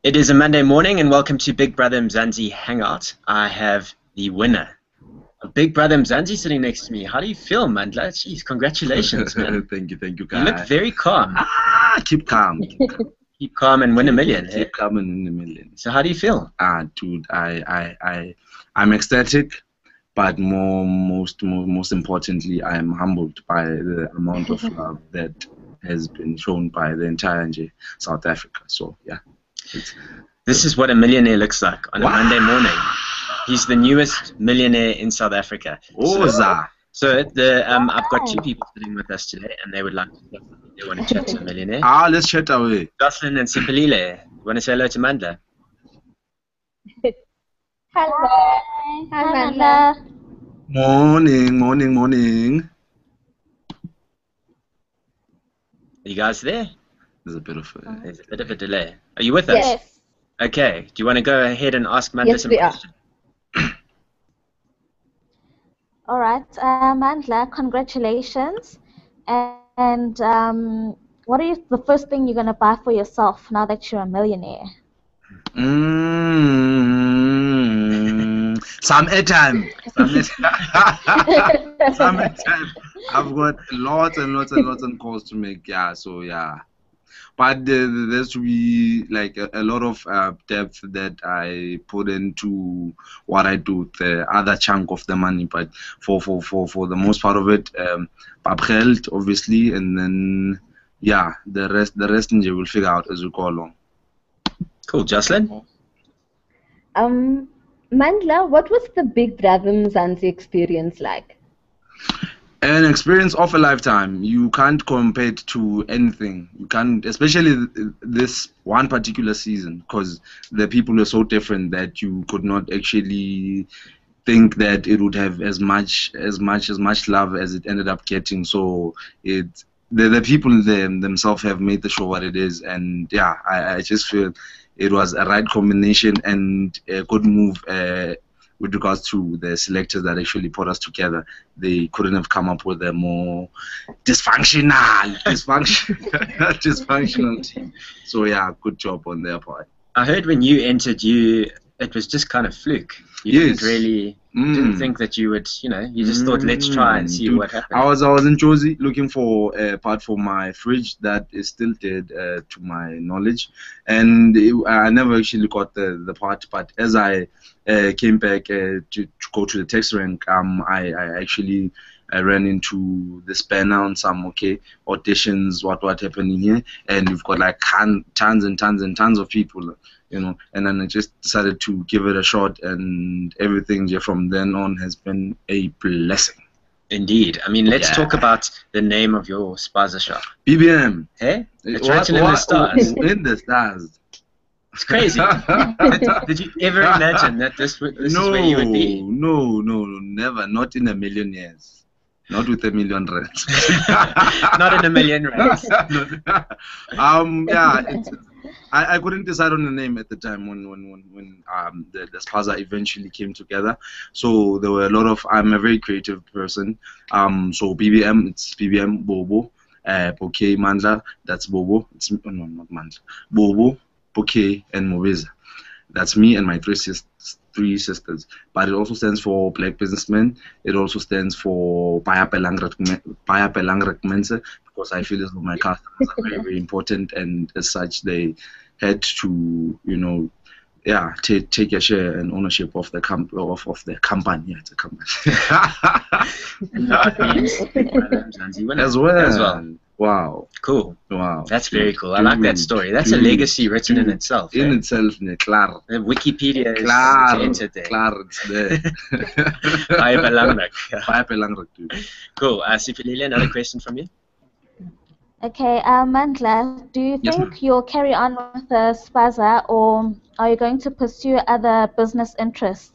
It is a Monday morning, and welcome to Big Brother Mzansi Hangout. I have the winner of Big Brother Mzansi sitting next to me. How do you feel, Mandla? Jeez, congratulations, man. Thank you, You guys. look very calm. Keep calm. Keep calm and win a million. Keep calm and win a million. So how do you feel? Dude, I'm ecstatic, but most importantly, I'm humbled by the amount of love that has been shown by the entire South Africa. So yeah. This is what a millionaire looks like on a Monday morning. He's the newest millionaire in South Africa. So I've got two people sitting with us today, and they would like to they want to chat to a millionaire. Let's chat away. Jocelyn and Sipilile. You want to say hello to Mandla? Hello. Hi, Mandla. Morning. Are you guys there? There's a bit of a delay. Are you with us? Yes. Okay. Do you want to go ahead and ask Mandla some questions? All right, Mandla, congratulations. And what is the first thing you're going to buy for yourself now that you're a millionaire? Some airtime. Some airtime. I've got lots and calls to make. Yeah, so yeah. But there's to be like a lot of depth that I put into what I do, the other chunk of the money. But for the most part of it, Papgeld, obviously, and then yeah, the rest you will figure out as we go along. Cool, Jocelyn. Mandla, what was the Big Brother Mzansi experience like? An experience of a lifetime. You can't compare it to anything. You can't, especially this one particular season, because the people were so different that you could not actually think that it would have as much love as it ended up getting. So the people themselves have made the show what it is, and yeah, I just feel it was a right combination and a good move. With regards to the selectors that actually put us together, they couldn't have come up with a more dysfunctional team. So yeah, good job on their part. I heard when you entered, it was just kind of fluke. You didn't really didn't think that you would, you just thought, let's try and see what happens. I was in Josie looking for a part for my fridge that is still dead, to my knowledge, and I never actually got the part. But as I came back to go to the text rank, I actually ran into this banner on some auditions, what happening here, and we've got like tons and tons of people, and then I just decided to give it a shot, and everything from then on has been a blessing. Indeed. I mean, let's talk about the name of your spaza shop. BBM. Hey? It's written in the stars. In the stars. It's crazy. Did you ever imagine that this is where you would be? No, never. Not in a million years. Not with a million rands. Not in a million rands. Yeah, I couldn't decide on the name at the time when the spaza eventually came together. So there were a lot of. I'm a very creative person. So BBM, it's BBM Bobo. Bouquet Mandla, that's Bobo. It's no, not Mandla. Bobo, Bouquet, and Mobeza. That's me and my three sisters. But it also stands for Black Businessman. It also stands for Paya Pelangrak Mense, because I feel as though my customers are very, very important, and as such they had to, take a share and ownership of the company. Yeah, it's a company. As well. Wow. Cool. Wow. That's very cool. I like that story. That's a legacy written in itself. In itself, klar. The Wikipedia is entered there. Klar, it's there. Paya Pelangrak. Paya Pelangrak, dude. Cool. Sipilile, another question from you? Okay, Mandla, do you think you'll carry on with the spaza, or are you going to pursue other business interests?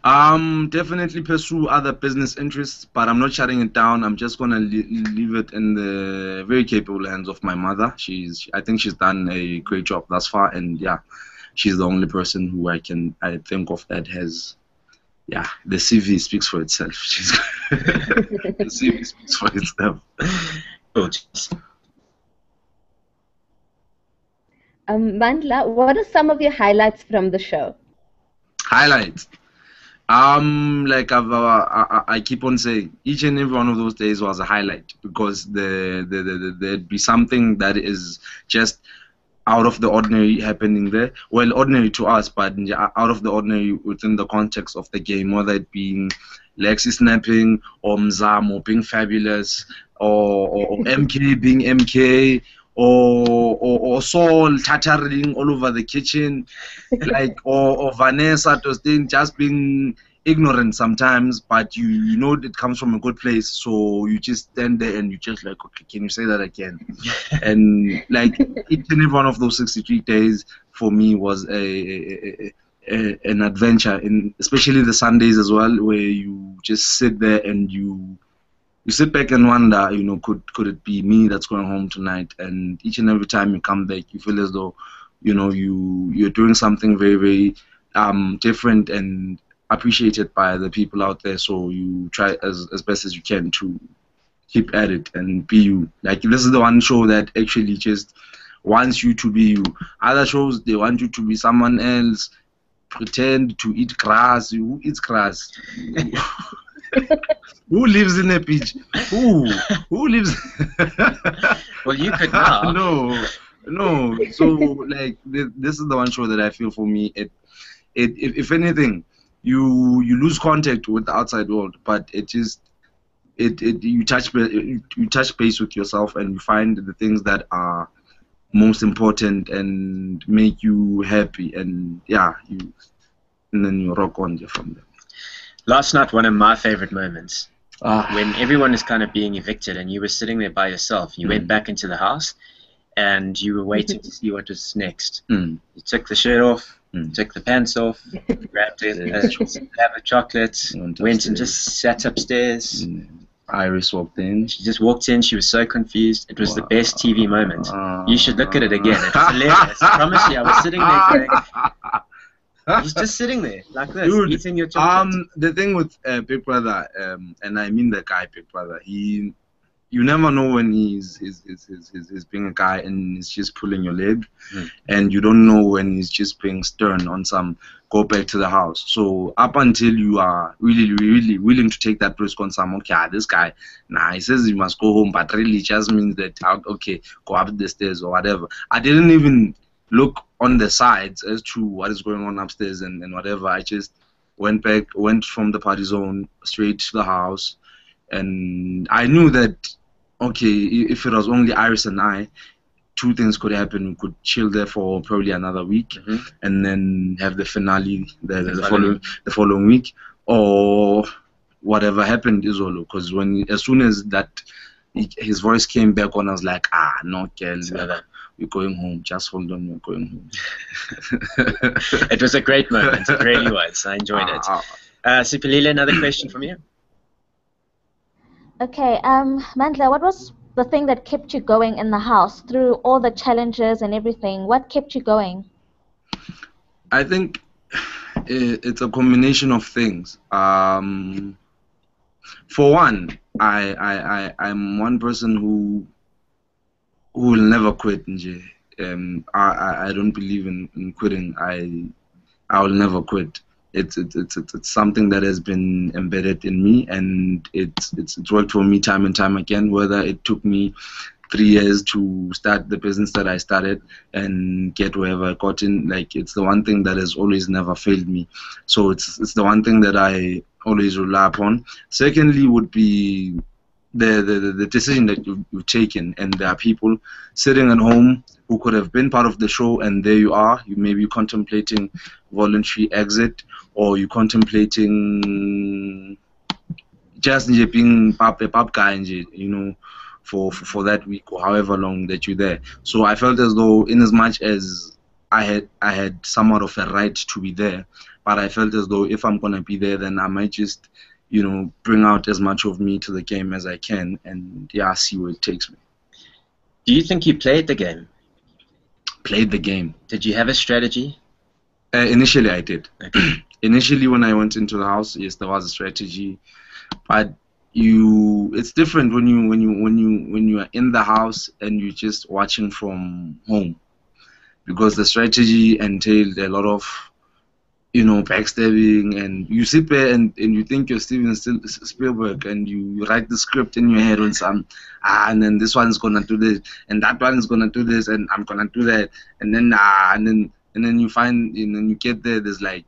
Definitely pursue other business interests, but I'm not shutting it down. I'm just gonna leave it in the very capable hands of my mother. I think she's done a great job thus far, and yeah, she's the only person who I think of that has, the CV speaks for itself. The CV speaks for itself. Good. Mandla, what are some of your highlights from the show? Highlights. Like I keep on saying, each and every one of those days was a highlight because there'd be something that is just out of the ordinary happening there. Well, ordinary to us, but out of the ordinary within the context of the game, whether it being Lexi snapping or Mzamo being fabulous or MK being MK or Saul tattering all over the kitchen, like or Vanessa Tostin just being ignorant sometimes, but you know it comes from a good place, so you just stand there and you just like, okay, can you say that again? And like each and every one of those 63 days for me was an adventure, in especially the Sundays as well, where you just sit there and you sit back and wonder, you know, could it be me that's going home tonight? And each and every time you come back, you feel as though, you know, you're doing something very, very different and appreciated by the people out there. So you try as best as you can to keep at it and be you. Like, this is the one show that actually just wants you to be you. Other shows, they want you to be someone else, pretend to eat grass. Who eats grass? Who lives in a beach? Who lives? Well, you could now. No. So like this is the one show that I feel for me. If anything, you lose contact with the outside world, but you touch base with yourself and you find the things that are most important and make you happy, and and then you rock on from there. Last night, one of my favorite moments, when everyone is kind of being evicted and you were sitting there by yourself. You went back into the house and you were waiting to see what was next. You took the shirt off, took the pants off, grabbed a slab of chocolate, went and just sat upstairs. Iris walked in. She just walked in. She was so confused. It was the best TV moment. You should look at it again. It's hilarious. I promise you, I was sitting there going, he's just sitting there like this, dude, eating your chocolate. The thing with Big Brother, and I mean the guy Big Brother, you never know when he's being a guy and he's just pulling your leg, and you don't know when he's just being stern on some go back to the house. So up until you are really, really willing to take that risk on some, okay, this guy, he says you must go home, but really just means that, okay, go up the stairs or whatever. I didn't even look on the sides as to what is going on upstairs and whatever. I just went from the party zone straight to the house, and I knew that, okay, if it was only Iris and I, two things could happen. We could chill there for probably another week, and then have the finale the following week, or whatever happened is all. Because as soon as that his voice came back on, I was like, no, girl, we're going home. Just hold on, we're going home. It was a great moment. It really was. I enjoyed it. Sipilile, another question from you. Okay, Mandla, what was the thing that kept you going in the house through all the challenges and everything? What kept you going? I think it's a combination of things. For one, I'm one person who will never quit. I don't believe in quitting. I will never quit. It's something that has been embedded in me, and it's worked for me time and time again. Whether it took me 3 years to start the business that I started and get wherever I got in, like, it's the one thing that has always never failed me. So it's the one thing that I always rely upon. Secondly would be the decision that you've taken, and there are people sitting at home who could have been part of the show, and there you are. You may be contemplating voluntary exit, or you contemplating just being a pap guy, you know, for that week or however long that you're there. So I felt as though, in as much as I had somewhat of a right to be there, but I felt as though if I'm gonna be there, then I might just, you know, bring out as much of me to the game as I can, and see where it takes me. Do you think you played the game? Played the game. Did you have a strategy? Initially, I did. Okay. Initially, when I went into the house, yes, there was a strategy, but it's different when you are in the house and you're just watching from home, because the strategy entailed a lot of, you know, backstabbing, and you sit there and you think you're Steven Spielberg, and you write the script in your head on some, and then this one's gonna do this, and that one's gonna do this, and I'm gonna do that, and then you find, and then you get there, there's like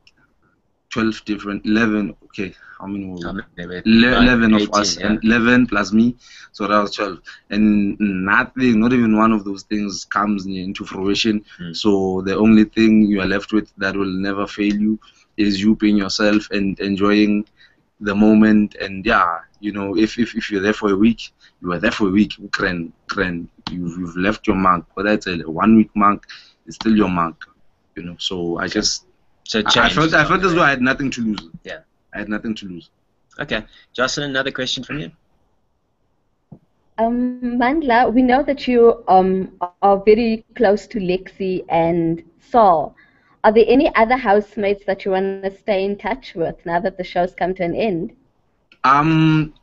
12 different, 11, okay, how many were we? 11 of us, yeah. And 11 plus me, so that was 12, and nothing, not even one of those things comes into fruition. So the only thing you are left with that will never fail you is you being yourself and enjoying the moment. And yeah, you know, if you're there for a week, you are there for a week. You've left your mark. Whether it's a 1 week mark, it's still your mark, you know. So I just, I felt as though I had nothing to lose. Yeah, I had nothing to lose. Okay, Jocelyn, another question from you. Mandla, we know that you are very close to Lexi and Saul. Are there any other housemates that you want to stay in touch with now that the show's come to an end? I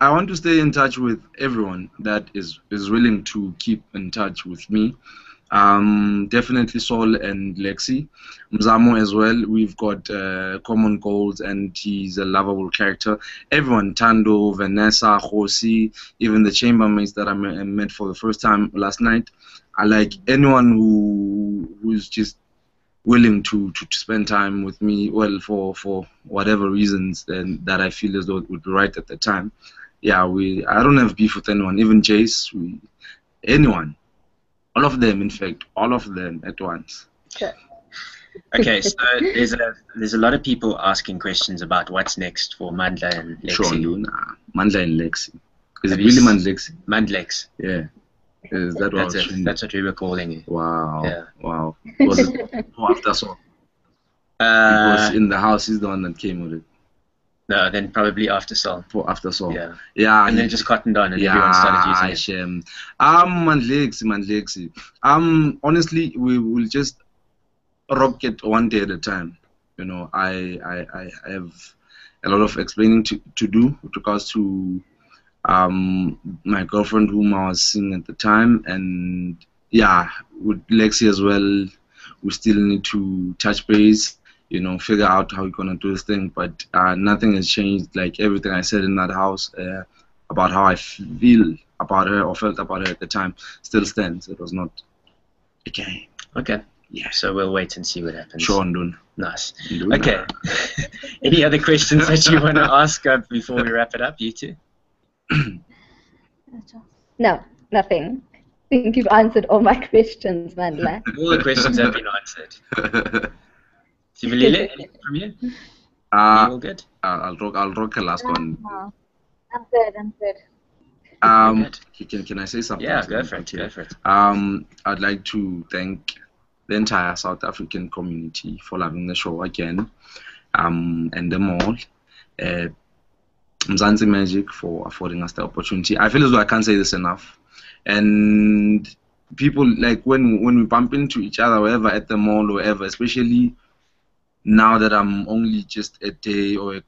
want to stay in touch with everyone that is willing to keep in touch with me. Definitely Saul and Lexi. Mzamo as well. We've got common goals, and he's a lovable character. Everyone, Tando, Vanessa, Josi, even the chambermaids that I met for the first time last night. I like anyone who's just willing to spend time with me, well, for whatever reasons that I feel as though it would be right at the time. Yeah, I don't have beef with anyone, even Jace, anyone. All of them, in fact, all of them at once. Sure. Okay, so there's a lot of people asking questions about what's next for Mandla and Lexi. Sure, Mandla and Lexi. Is it really Mandlexi? Mandlex. Yeah. Is that what that's what we were calling it. Wow. Yeah. Wow. Was it after Saul? Because in the house, he's the one that came with it. No, then probably after Saul. After Saul. Yeah. Yeah. And then just cottoned on, and everyone started using it. Mandlexi. Honestly, we will just rock it one day at a time. You know, I have a lot of explaining to do with regards to my girlfriend whom I was seeing at the time, and yeah, with Lexi as well, we still need to touch base, you know, figure out how we're gonna do this thing. But nothing has changed. Like everything I said in that house about how I feel about her or felt about her at the time still stands. It was not a game. Okay. Yeah. So we'll wait and see what happens. Sure, Ndun. Nice. Okay. Any other questions that you want to ask before we wrap it up, you two? No, nothing. I think you've answered all my questions, Mandla. All the questions have been answered. Sibilile, anything from you? You all good? I'll rock the last one. I'm good. Can I say something? Yeah, go for it. Go for it. I'd like to thank the entire South African community for loving the show again, and them all. Mzansi Magic for affording us the opportunity. I feel as though I can't say this enough. And people, like, when we bump into each other, wherever, at the mall or wherever, especially now that I'm only just a day or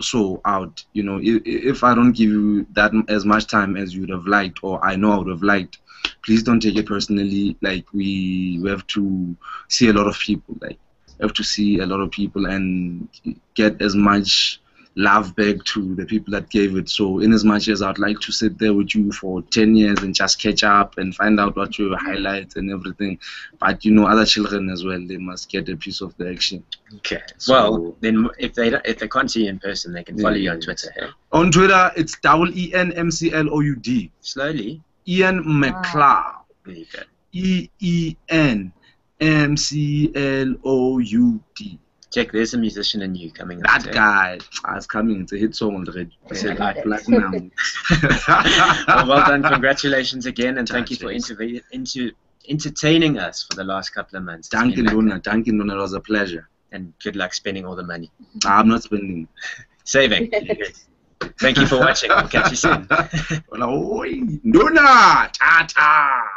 so out, you know, if I don't give you that as much time as you would have liked, or I know I would have liked, please don't take it personally. Like, we have to see a lot of people, like, have to see a lot of people and get as much love back to the people that gave it. So in as much as I'd like to sit there with you for 10 years and just catch up and find out what your highlights and everything, but you know, other children as well, they must get a piece of the action. Okay. So, well, then if they can't see you in person, they can follow you on Twitter. Hey? On Twitter, it's ENMCLOUD. Slowly. Ian McLeod. There you go. EENMCLOUD. Check, there's a musician in you coming up. That today. guy is coming. It's a hit song already. Platinum. Well done. Congratulations again, and thank you for entertaining us for the last couple of months. Thank you, Luna. It was a pleasure. And good luck spending all the money. I'm not spending. Saving. Thank you for watching. We'll catch you soon. Luna, ta-ta.